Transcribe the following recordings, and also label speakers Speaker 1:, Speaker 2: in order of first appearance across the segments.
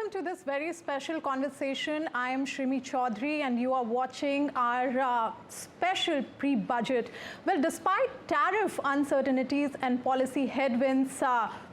Speaker 1: welcome to this very special conversation. I am Shrimi Chaudhary and you are watching our special pre-budget. Well, despite tariff uncertainties and policy headwinds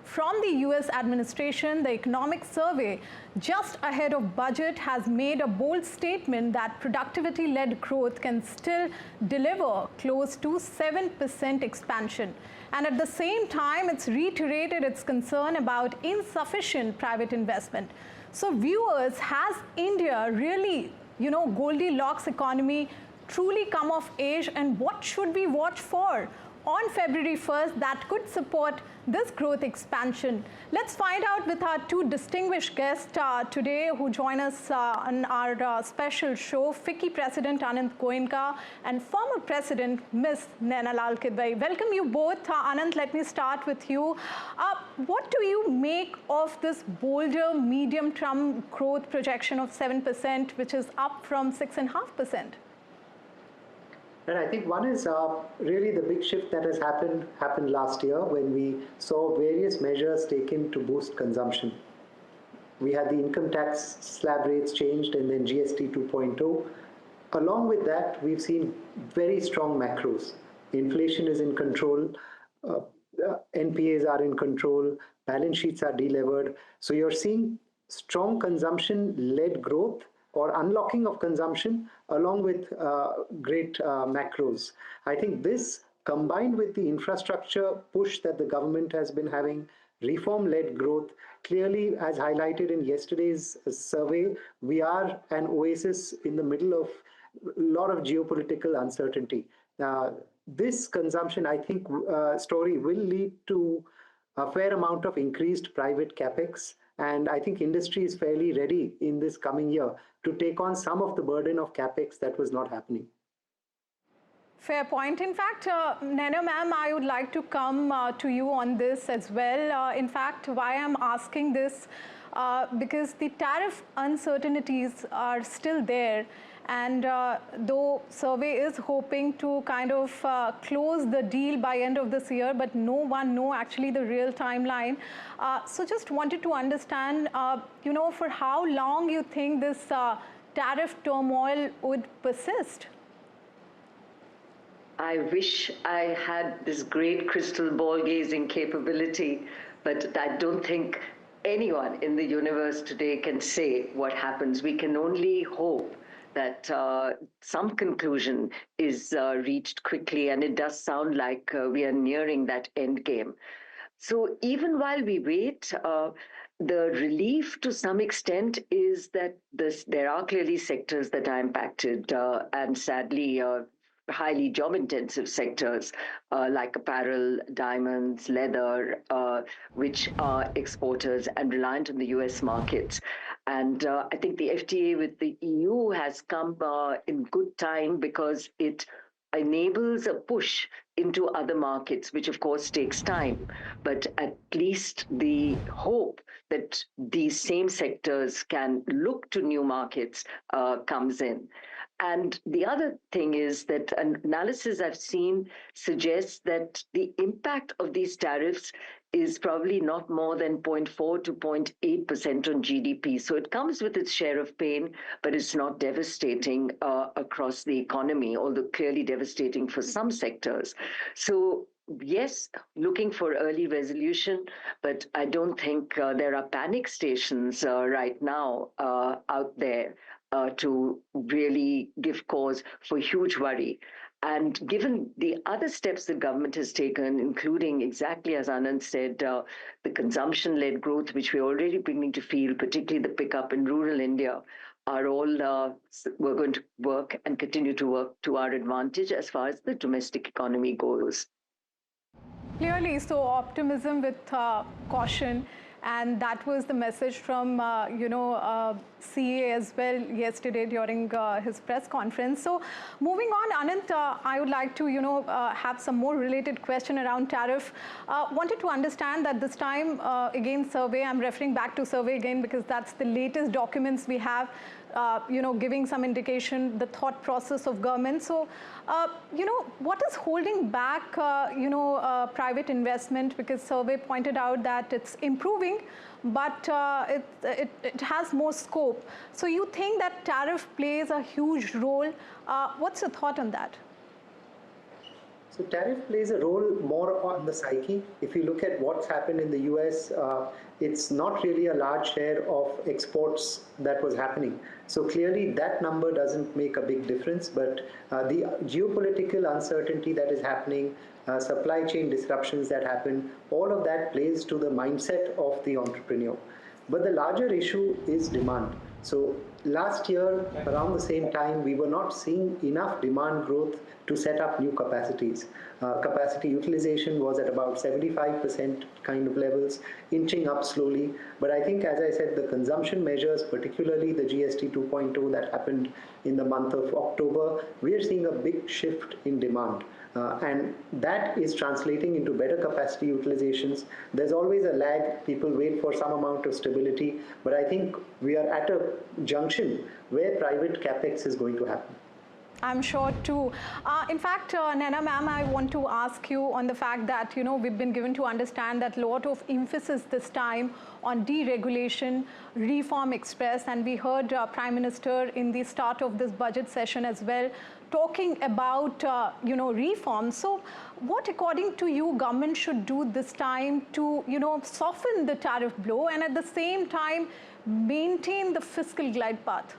Speaker 1: from the US administration, the economic survey just ahead of budget has made a bold statement that productivity-led growth can still deliver close to 7% expansion. And at the same time, it's reiterated its concern about insufficient private investment. So viewers, has India really, Goldilocks economy truly come of age, and what should we watch for on February 1st that could support this growth expansion? Let's find out with our two distinguished guests today who join us on our special show, FICCI President Anant Goenka and former President Ms. Naina Kidwai. Welcome you both. Anant, let me start with you. What do you make of this bolder medium-term growth projection of 7%, which is up from 6.5%?
Speaker 2: And I think one is really the big shift that has happened last year when we saw various measures taken to boost consumption. We had the income tax slab rates changed and then GST 2.0. Along with that, we've seen very strong macros. Inflation is in control, NPAs are in control, balance sheets are delevered. So you're seeing strong consumption-led growth or unlocking of consumption along with great macros. I think this, combined with the infrastructure push that the government has been having, reform-led growth, clearly, as highlighted in yesterday's survey, we are an oasis in the middle of a lot of geopolitical uncertainty. This consumption, I think, story will lead to a fair amount of increased private capex. And I think industry is fairly ready in this coming year to take on some of the burden of capex that was not happening.
Speaker 1: Fair point. In fact, Naina ma'am, I would like to come to you on this as well. In fact, why I'm asking this, because the tariff uncertainties are still there. And though survey is hoping to kind of close the deal by end of this year, but no one knows actually the real timeline. So just wanted to understand, for how long you think this tariff turmoil would persist?
Speaker 3: I wish I had this great crystal ball gazing capability, but I don't think anyone in the universe today can say what happens. We can only hope that some conclusion is reached quickly, and it does sound like we are nearing that end game. So even while we wait, the relief to some extent is that there are clearly sectors that are impacted, and sadly, highly job-intensive sectors like apparel, diamonds, leather, which are exporters and reliant on the US markets. And I think the FTA with the EU has come in good time because it enables a push into other markets, which of course takes time. But at least the hope that these same sectors can look to new markets comes in. And the other thing is that an analysis I've seen suggests that the impact of these tariffs is probably not more than 0.4 to 0.8% on GDP. So it comes with its share of pain, but it's not devastating across the economy, although clearly devastating for some sectors. So yes, looking for early resolution, but I don't think there are panic stations right now out there to really give cause for huge worry. And given the other steps the government has taken, including exactly as Anand said, the consumption-led growth, which we're already beginning to feel, particularly the pickup in rural India, are all we're going to work and continue to work to our advantage as far as the domestic economy goes.
Speaker 1: Clearly, so optimism with caution. And that was the message from, CA as well yesterday during his press conference. So moving on, Anant, I would like to, have some more related question around tariff. Wanted to understand that this time, again, survey, I'm referring back to survey again because that's the latest documents we have, giving some indication, the thought process of government. So, what is holding back, private investment? Because survey pointed out that it's improving, but it has more scope. So you think that tariff plays a huge role. What's your thought on that?
Speaker 2: So tariff plays a role more on the psyche. If you look at what's happened in the US, it's not really a large share of exports that was happening. So clearly that number doesn't make a big difference, but the geopolitical uncertainty that is happening, supply chain disruptions that happen, all of that plays to the mindset of the entrepreneur. But the larger issue is demand. So last year, around the same time, we were not seeing enough demand growth to set up new capacities. Capacity utilization was at about 75% kind of levels, inching up slowly. But I think, as I said, the consumption measures, particularly the GST 2.0 that happened in the month of October, we are seeing a big shift in demand. And that is translating into better capacity utilizations. There's always a lag. People wait for some amount of stability. But I think we are at a junction where private capex is going to happen.
Speaker 1: I'm sure too. In fact, Naina ma'am, I want to ask you on the fact that, we've been given to understand that a lot of emphasis this time on deregulation, reform express, and we heard Prime Minister in the start of this budget session as well talking about, reform. So what, according to you, government should do this time to, soften the tariff blow and at the same time maintain the fiscal glide path?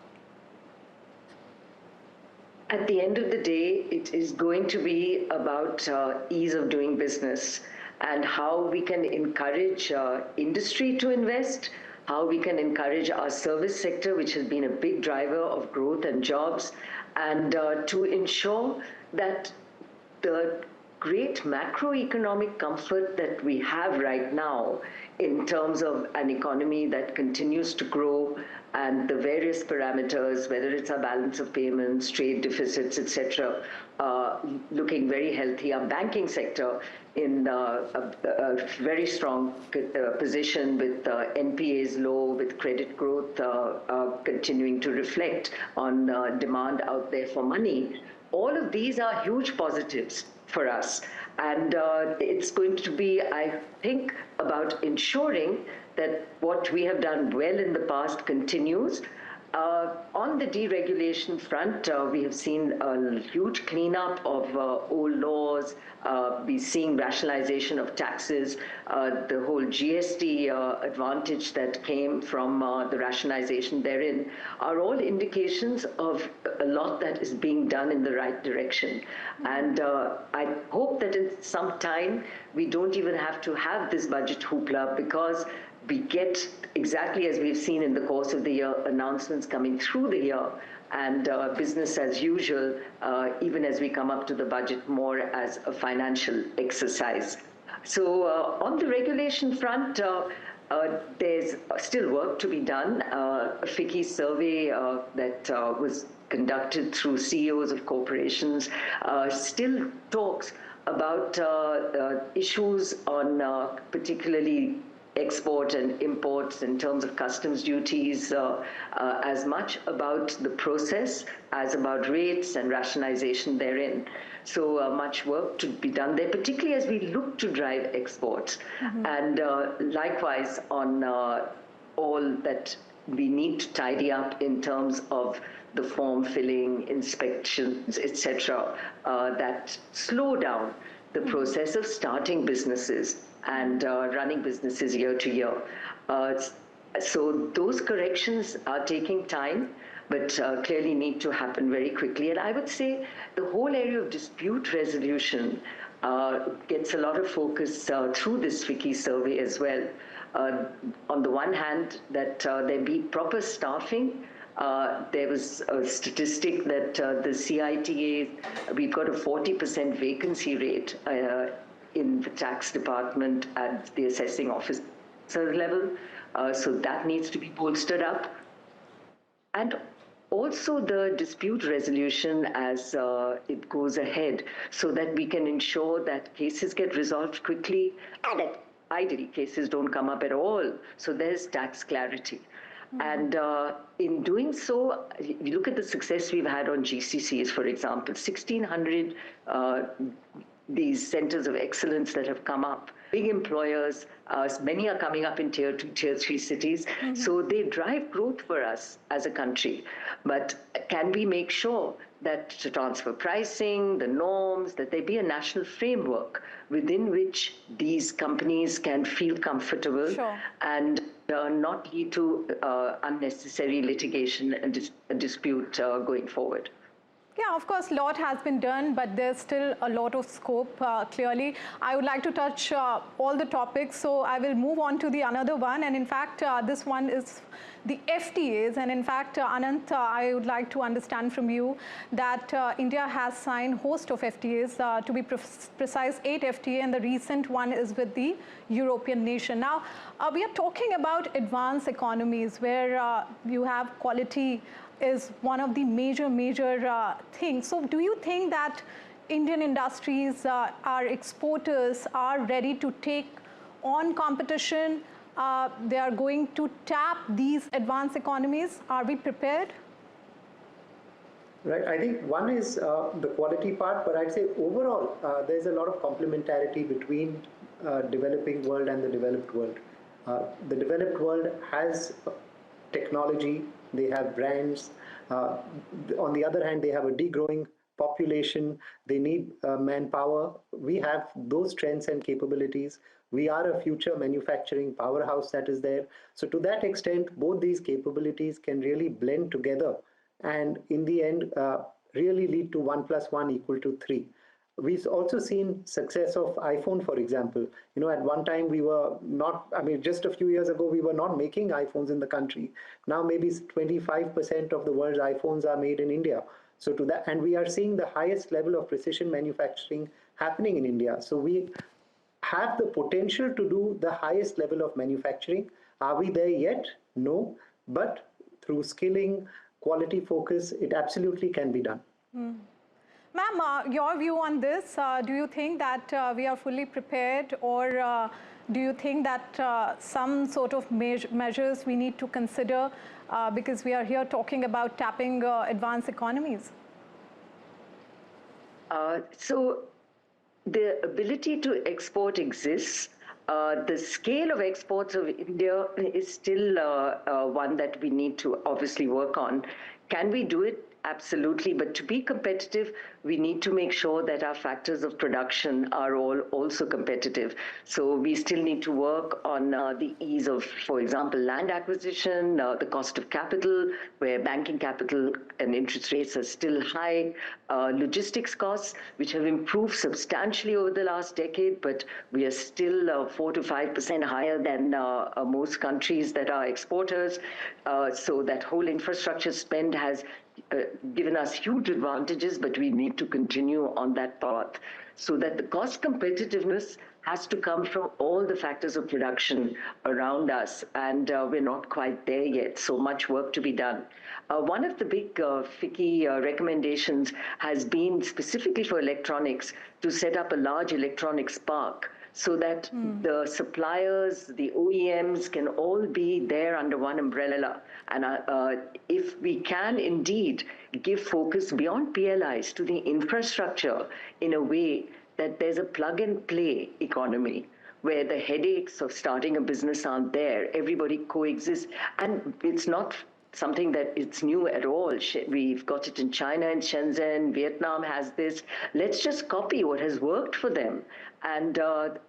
Speaker 3: At the end of the day, it is going to be about ease of doing business and how we can encourage industry to invest, how we can encourage our service sector, which has been a big driver of growth and jobs, and to ensure that the great macroeconomic comfort that we have right now in terms of an economy that continues to grow and the various parameters, whether it's our balance of payments, trade deficits, etc., looking very healthy. Our banking sector in a very strong position with NPAs low, with credit growth continuing to reflect on demand out there for money. All of these are huge positives for us. And it's going to be, I think, about ensuring that what we have done well in the past continues. On the deregulation front, we have seen a huge cleanup of old laws. We're seeing rationalization of taxes. The whole GST advantage that came from the rationalization therein are all indications of a lot that is being done in the right direction. And I hope that in some time we don't even have to have this budget hoopla, because we get, exactly as we've seen in the course of the year, announcements coming through the year and business as usual, even as we come up to the budget more as a financial exercise. So on the regulation front, there's still work to be done. A FICCI survey that was conducted through CEOs of corporations still talks about issues on particularly export and imports in terms of customs duties, as much about the process as about rates and rationalization therein. So much work to be done there, particularly as we look to drive exports. And likewise on all that we need to tidy up in terms of the form filling, inspections, etc., that slow down the process of starting businesses and running businesses year to year. So those corrections are taking time, but clearly need to happen very quickly. And I would say the whole area of dispute resolution gets a lot of focus through this FICCI survey as well. On the one hand, that there be proper staffing. There was a statistic that the CITA, we've got a 40% vacancy rate in the tax department at the assessing officer level. So that needs to be bolstered up. And also the dispute resolution as it goes ahead, so that we can ensure that cases get resolved quickly and that ideally cases don't come up at all. So there's tax clarity. And in doing so, you look at the success we've had on GCCs, for example, 1,600 these centers of excellence that have come up. big employers. Many are coming up in tier 2, tier 3 cities. So they drive growth for us as a country. But can we make sure that to transfer pricing, the norms, that there be a national framework within which these companies can feel comfortable and not lead to unnecessary litigation and dispute going forward?
Speaker 1: Yeah, of course, a lot has been done, but there's still a lot of scope, clearly. I would like to touch all the topics, so I will move on to the another one. And in fact, this one is the FTAs. And in fact, Anant, I would like to understand from you that India has signed a host of FTAs, to be precise, 8 FTA, and the recent one is with the European nation. Now, we are talking about advanced economies where you have quality is one of the major things. So do you think that Indian industries, our exporters are ready to take on competition? They are going to tap these advanced economies. Are we prepared?
Speaker 2: Right. I think one is the quality part, but I'd say overall there's a lot of complementarity between developing world and the developed world. The developed world has technology, they have brands. On the other hand, they have a degrowing population, they need manpower. We have those strengths and capabilities. We are a future manufacturing powerhouse that is there. So to that extent, both these capabilities can really blend together and in the end really lead to 1 + 1 = 3. We've also seen success of iPhone, for example. You know, at one time we were not, I mean, just a few years ago, we were not making iPhones in the country. Now maybe 25% of the world's iPhones are made in India. So to that, and we are seeing the highest level of precision manufacturing happening in India. So we have the potential to do the highest level of manufacturing. Are we there yet? No. But through skilling, quality focus, it absolutely can be done.
Speaker 1: Ma'am, your view on this, do you think that we are fully prepared, or do you think that some sort of measures we need to consider because we are here talking about tapping advanced economies?
Speaker 3: So the ability to export exists. The scale of exports of India is still one that we need to obviously work on. Can we do it? Absolutely. But to be competitive, we need to make sure that our factors of production are all also competitive. So we still need to work on the ease of, for example, land acquisition, the cost of capital, where banking capital and interest rates are still high, logistics costs, which have improved substantially over the last decade, but we are still 4 to 5% higher than most countries that are exporters. So that whole infrastructure spend has given us huge advantages, but we need to continue on that path so that the cost competitiveness has to come from all the factors of production around us, and we're not quite there yet. So much work to be done. One of the big FICCI recommendations has been specifically for electronics to set up a large electronics park, so that the suppliers, the OEMs can all be there under one umbrella. And if we can indeed give focus beyond PLIs to the infrastructure in a way that there's a plug-and-play economy, where the headaches of starting a business aren't there, everybody coexists, and it's not something that it's new at all. We've got it in China, in Shenzhen, Vietnam has this. Let's just copy what has worked for them. And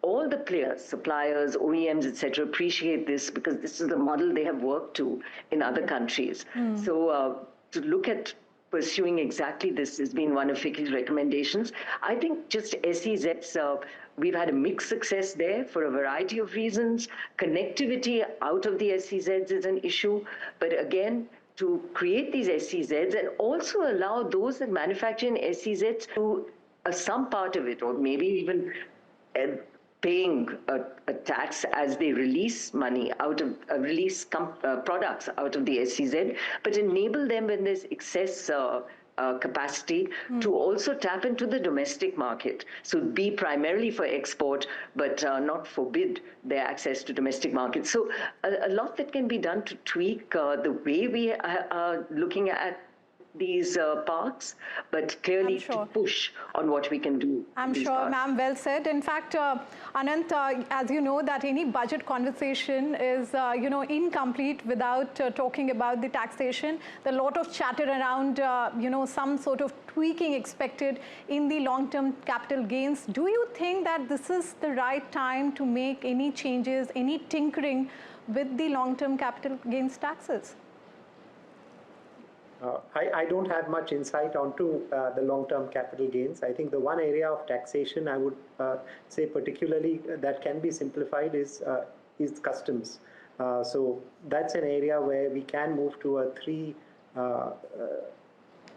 Speaker 3: all the players, suppliers, OEMs, etc., appreciate this because this is the model they have worked to in other countries. So to look at pursuing exactly this has been one of FICCI's recommendations. I think just SEZs, we've had a mixed success there for a variety of reasons. Connectivity out of the SEZs is an issue, but again, to create these SEZs and also allow those that manufacture in SEZs to some part of it, or maybe even paying a tax as they release money out of products out of the SEZ, but enable them when there's excess capacity to also tap into the domestic market. So be primarily for export, but not forbid their access to domestic markets. So a lot that can be done to tweak the way we are looking at these parks, but clearly to push on what we can do.
Speaker 1: I'm sure, ma'am, well said. In fact, Anant, as you know, that any budget conversation is, incomplete without talking about the taxation. There are a lot of chatter around, some sort of tweaking expected in the long-term capital gains. Do you think that this is the right time to make any changes, any tinkering with the long-term capital gains taxes?
Speaker 2: I don't have much insight onto the long-term capital gains. I think the one area of taxation I would say particularly that can be simplified is customs. So that's an area where we can move to a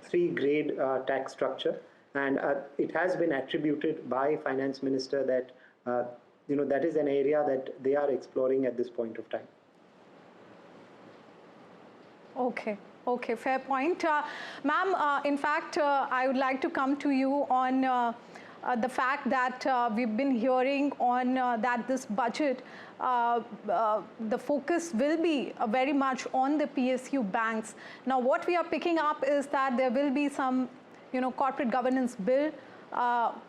Speaker 2: three-grade tax structure, and it has been attributed by Finance Minister that that is an area that they are exploring at this point of time.
Speaker 1: Okay, fair point. Ma'am, in fact, I would like to come to you on the fact that we've been hearing on that this budget, the focus will be very much on the PSU banks. Now, what we are picking up is that there will be some, corporate governance bill,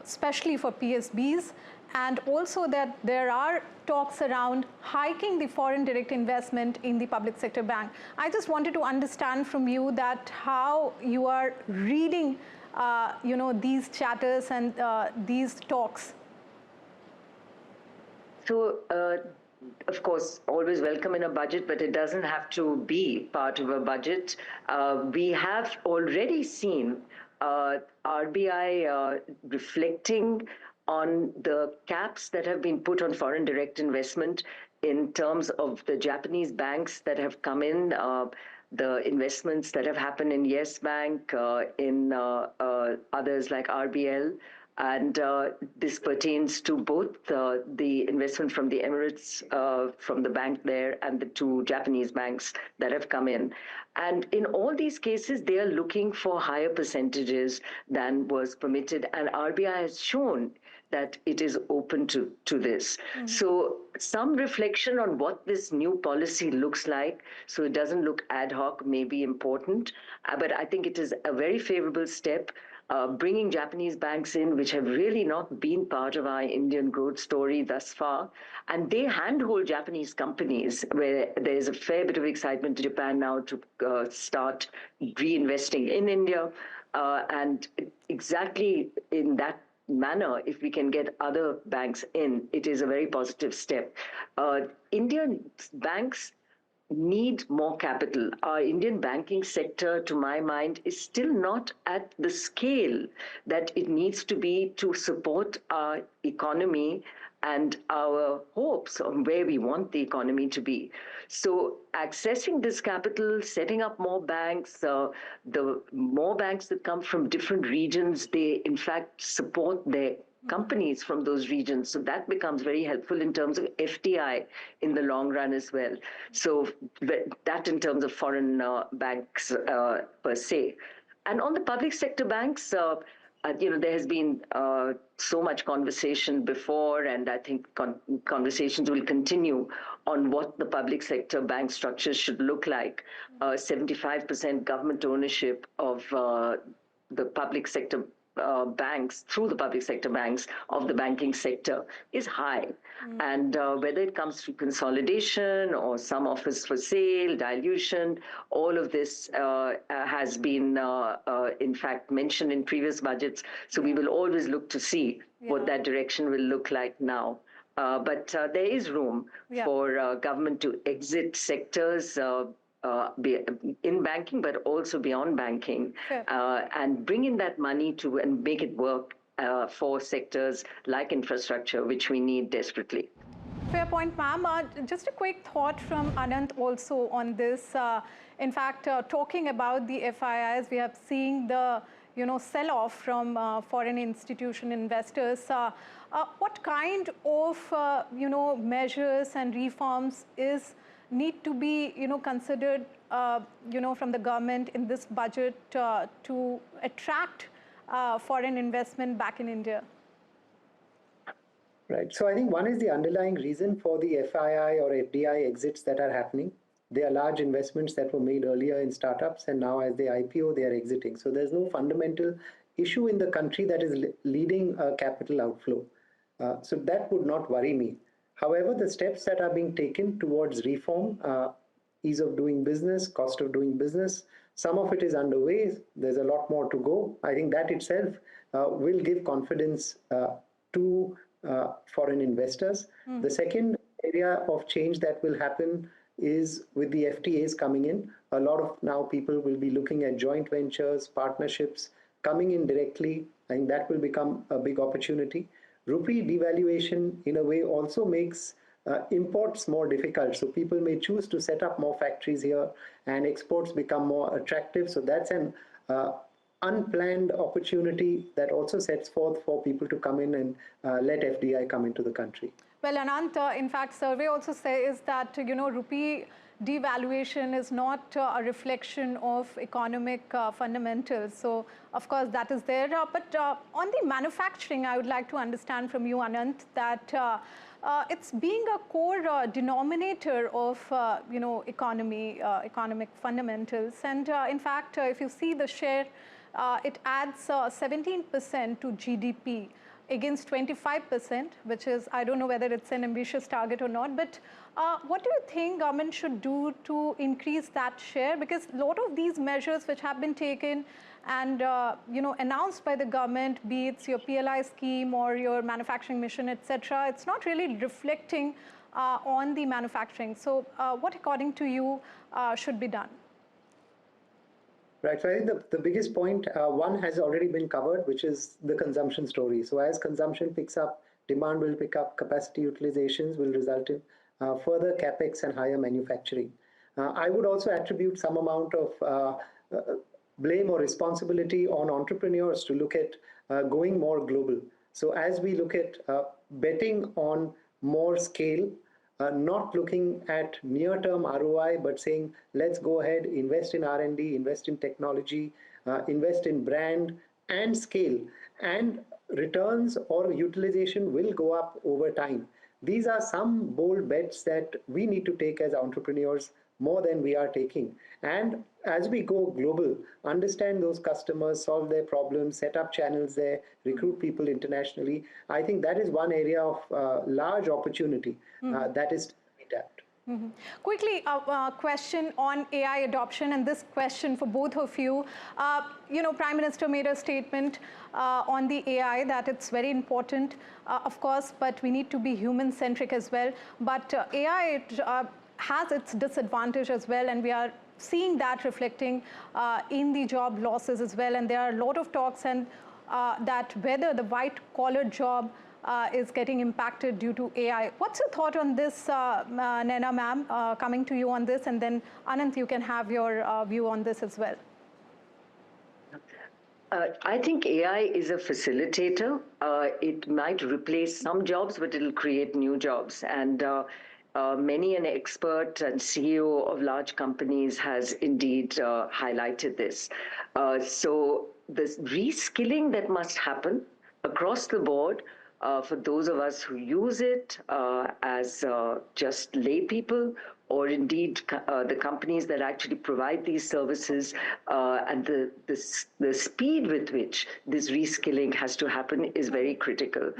Speaker 1: especially for PSBs, and also that there are talks around hiking the foreign direct investment in the public sector bank. I just wanted to understand from you that how you are reading, these chatters and these talks.
Speaker 3: So, of course, always welcome in a budget, but it doesn't have to be part of a budget. We have already seen RBI reflecting on the caps that have been put on foreign direct investment in terms of the Japanese banks that have come in, the investments that have happened in Yes Bank, in others like RBL. And this pertains to both the investment from the Emirates, from the bank there, and the two Japanese banks that have come in. And in all these cases, they are looking for higher percentages than was permitted. And RBI has shown that it is open to this. Mm-hmm. So some reflection on what this new policy looks like, so it doesn't look ad hoc, may be important. But I think it is a very favorable step. Bringing Japanese banks in, which have really not been part of our Indian growth story thus far. And they handhold Japanese companies, where there's a fair bit of excitement in Japan now to start reinvesting in India. And exactly in that manner, if we can get other banks in, it is a very positive step. Indian banks need more capital. Our Indian banking sector, to my mind, is still not at the scale that it needs to be to support our economy and our hopes on where we want the economy to be. So accessing this capital, setting up more banks, the more banks that come from different regions, they in fact support their companies from those regions. So that becomes very helpful in terms of FDI in the long run as well. So that in terms of foreign banks per se. And on the public sector banks, there has been so much conversation before, and I think conversations will continue on what the public sector bank structures should look like. 75% government ownership of the public sector banks, through the public sector banks of the banking sector is high. And whether it comes through consolidation or some offers for sale, dilution, all of this has been in fact mentioned in previous budgets. So we will always look to see what that direction will look like now. But there is room for government to exit sectors in banking, but also beyond banking, and bring in that money to and make it work for sectors like infrastructure, which we need desperately.
Speaker 1: Fair point, ma'am. Just a quick thought from Anant also on this. In fact, talking about the FIIs, we have seen the sell-off from foreign institution investors. What kind of measures and reforms need to be considered from the government in this budget to attract foreign investment back in India?
Speaker 2: Right. So I think one is the underlying reason for the FII or FDI exits that are happening. They are large investments that were made earlier in startups, and now as they IPO, they are exiting. So there's no fundamental issue in the country that is leading a capital outflow. So that would not worry me. However, the steps that are being taken towards reform, ease of doing business, cost of doing business, some of it is underway. There's a lot more to go. I think that itself will give confidence to foreign investors. The second area of change that will happen is with the FTAs coming in. A lot of now people will be looking at joint ventures, partnerships coming in directly. I think that will become a big opportunity. Rupee devaluation in a way also makes imports more difficult. So people may choose to set up more factories here and exports become more attractive. So that's an unplanned opportunity that also sets forth for people to come in and let FDI come into the country.
Speaker 1: Well, Anant, in fact, survey also says that, rupee devaluation is not a reflection of economic fundamentals. So, of course, that is there. But on the manufacturing, I would like to understand from you, Anant, that it's being a core denominator of, economic fundamentals. And in fact, if you see the share, it adds 17% to GDP. Against 25%, which is, I don't know whether it's an ambitious target or not, but what do you think government should do to increase that share? Because a lot of these measures which have been taken and, announced by the government, be it your PLI scheme or your manufacturing mission, etc., it's not really reflecting on the manufacturing. So what, according to you, should be done?
Speaker 2: Right, so I think the biggest point, one has already been covered, which is the consumption story. So as consumption picks up, demand will pick up, capacity utilizations will result in further capex and higher manufacturing. I would also attribute some amount of blame or responsibility on entrepreneurs to look at going more global. So as we look at betting on more scale, not looking at near-term ROI, but saying, let's go ahead, invest in R&D, invest in technology, invest in brand and scale, and returns or utilization will go up over time. These are some bold bets that we need to take as entrepreneurs more than we are taking. And as we go global, understand those customers, solve their problems, set up channels there, recruit people internationally. I think that is one area of large opportunity that is to be tapped.
Speaker 1: Quickly, a question on AI adoption, and this question for both of you. Prime Minister made a statement on the AI that it's very important, of course, but we need to be human-centric as well. But AI has its disadvantage as well, and we are seeing that reflecting in the job losses as well. And there are a lot of talks and that whether the white-collar job is getting impacted due to AI. What's your thought on this, Naina ma'am, coming to you on this, and then Anant, you can have your view on this as well.
Speaker 3: I think AI is a facilitator. It might replace some jobs, but it'll create new jobs. And many an expert and CEO of large companies has indeed highlighted this. So this reskilling that must happen across the board for those of us who use it as just lay people, or indeed the companies that actually provide these services, and the speed with which this reskilling has to happen is very critical.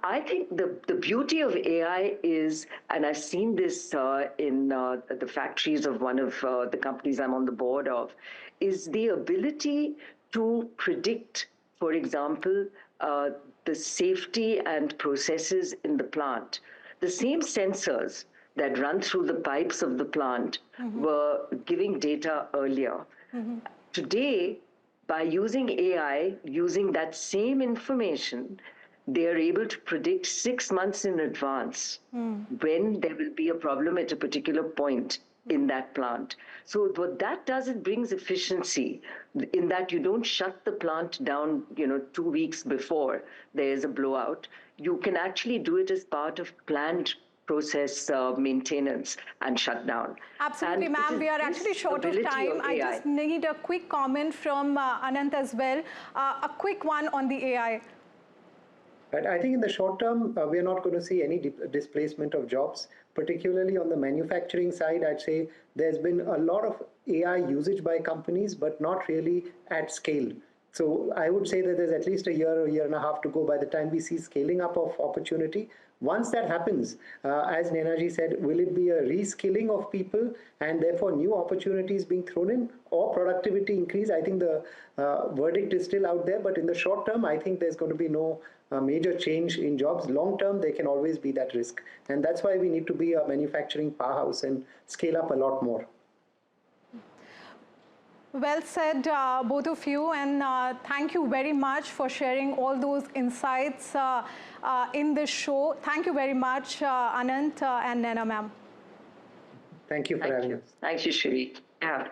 Speaker 3: I think the beauty of AI is, and I've seen this in the factories of one of the companies I'm on the board of, is the ability to predict, for example, the safety and processes in the plant. The same sensors that run through the pipes of the plant were giving data earlier. Today, by using AI, using that same information, they are able to predict 6 months in advance when there will be a problem at a particular point in that plant. So what that does, it brings efficiency in that you don't shut the plant down, 2 weeks before there is a blowout. You can actually do it as part of planned process maintenance and shutdown.
Speaker 1: Absolutely, ma'am. We are actually short of time. I just need a quick comment from Anant as well. A quick one on the AI.
Speaker 2: But I think in the short term, we are not going to see any displacement of jobs. particularly on the manufacturing side, I'd say there's been a lot of AI usage by companies, but not really at scale. So I would say that there's at least a year and a half to go by the time we see scaling up of opportunity. Once that happens, as Naina ji said, will it be a reskilling of people and therefore new opportunities being thrown in, or productivity increase? I think the verdict is still out there, but in the short term, I think there's going to be no major change in jobs. Long term, there can always be that risk. And that's why we need to be a manufacturing powerhouse and scale up a lot more.
Speaker 1: Well said, both of you, and thank you very much for sharing all those insights in this show. Thank you very much, Anant and Naina ma'am.
Speaker 2: Thank you for having us.
Speaker 3: Thank you, Shri. Yeah.